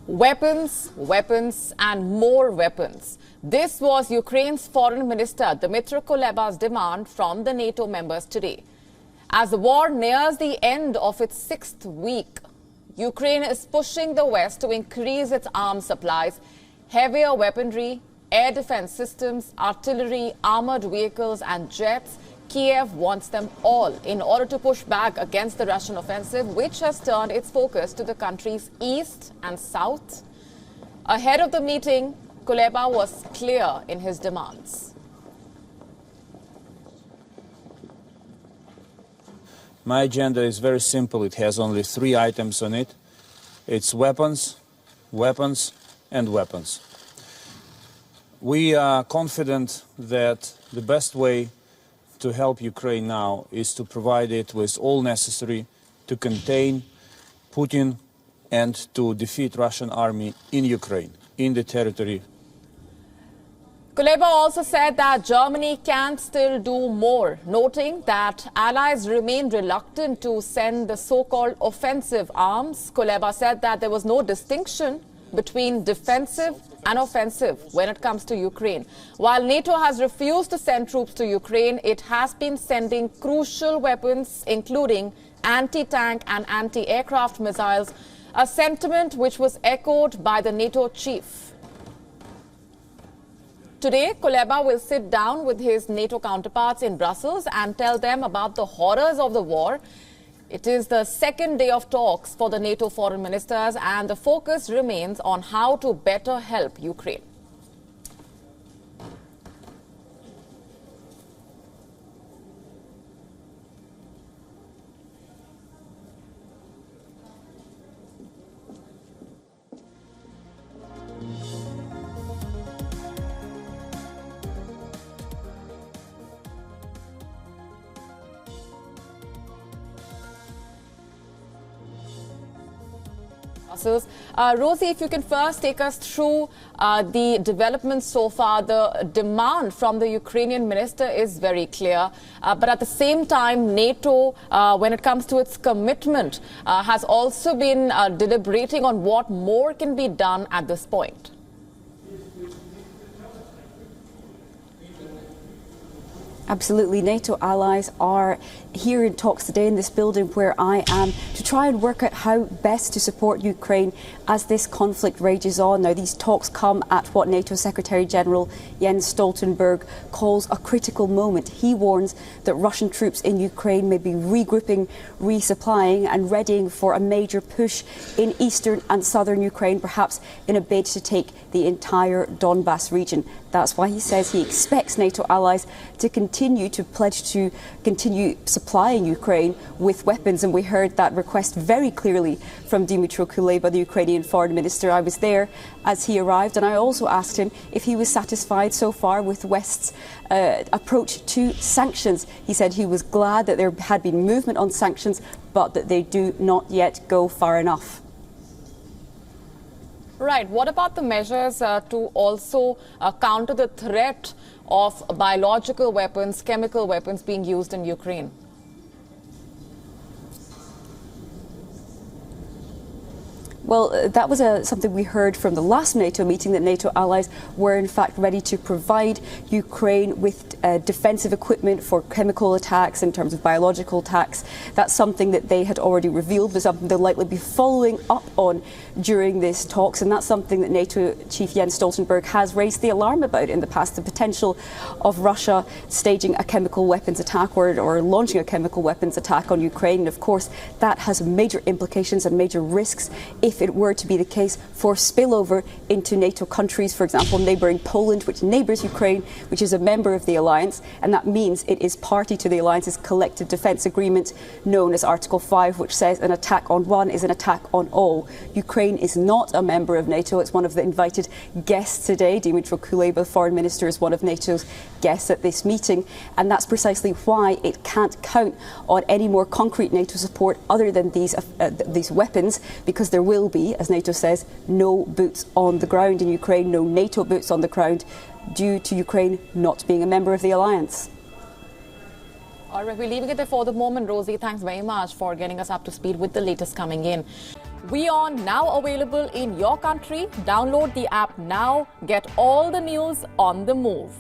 Weapons, weapons and more weapons. This was Ukraine's Foreign Minister Dmytro Kuleba's demand from the NATO members today. As the war nears the end of its 6th week, Ukraine is pushing the West to increase its arms supplies, heavier weaponry, air defense systems, artillery, armored vehicles and jets. Kiev wants them all in order to push back against the Russian offensive, which has turned its focus to the country's east and south. Ahead of the meeting, Kuleba was clear in his demands. My agenda is very simple. It has only 3 items on it. It's weapons, weapons and weapons. We are confident that the best way to help Ukraine now is to provide it with all necessary to contain Putin and to defeat Russian army in Ukraine, in the territory. Kuleba also said that Germany can still do more, noting that allies remain reluctant to send the so-called offensive arms. Kuleba said that there was no distinction between defensive and offensive when it comes to Ukraine. While NATO has refused to send troops to Ukraine, it has been sending crucial weapons, including anti-tank and anti-aircraft missiles, a sentiment which was echoed by the NATO chief. Today, Kuleba will sit down with his NATO counterparts in Brussels and tell them about the horrors of the war. It is the 2nd day of talks for the NATO foreign ministers, and the focus remains on how to better help Ukraine. Rosie, if you can first take us through the developments so far. The demand from the Ukrainian minister is very clear, but at the same time, NATO, when it comes to its commitment, has also been deliberating on what more can be done at this point. Absolutely. NATO allies are here in talks today in this building where I am to try and work out how best to support Ukraine as this conflict rages on. Now, these talks come at what NATO Secretary General Jens Stoltenberg calls a critical moment. He warns that Russian troops in Ukraine may be regrouping, resupplying and readying for a major push in eastern and southern Ukraine, perhaps in a bid to take the entire Donbas region. That's why he says he expects NATO allies to continue to pledge to continue supplying Ukraine with weapons. And we heard that request very clearly from Dmytro Kuleba, the Ukrainian foreign minister. I was there as he arrived, and I also asked him if he was satisfied so far with the West's approach to sanctions. He said he was glad that there had been movement on sanctions, but that they do not yet go far enough. Right. What about the measures to also counter the threat of biological weapons, chemical weapons being used in Ukraine? Well, that was something we heard from the last NATO meeting, that NATO allies were in fact ready to provide Ukraine with defensive equipment for chemical attacks, in terms of biological attacks. That's something that they had already revealed was something they'll likely be following up on during these talks, and that's something that NATO Chief Jens Stoltenberg has raised the alarm about in the past, the potential of Russia staging a chemical weapons attack or launching a chemical weapons attack on Ukraine. And of course, that has major implications and major risks if it were to be the case for spillover into NATO countries, for example, neighbouring Poland, which neighbours Ukraine, which is a member of the alliance, and that means it is party to the alliance's collective defence agreement known as Article 5, which says an attack on one is an attack on all. Ukraine is not a member of NATO. It's one of the invited guests today. Dmytro Kuleba, the foreign minister, is one of NATO's guests at this meeting, and that's precisely why it can't count on any more concrete NATO support other than these weapons, because there will be, as NATO says, no boots on the ground in Ukraine, no NATO boots on the ground, due to Ukraine not being a member of the alliance. All right, we're leaving it there for the moment. Rosie, thanks very much for getting us up to speed with the latest coming in. WION now available in your country. Download the app now. Get all the news on the move.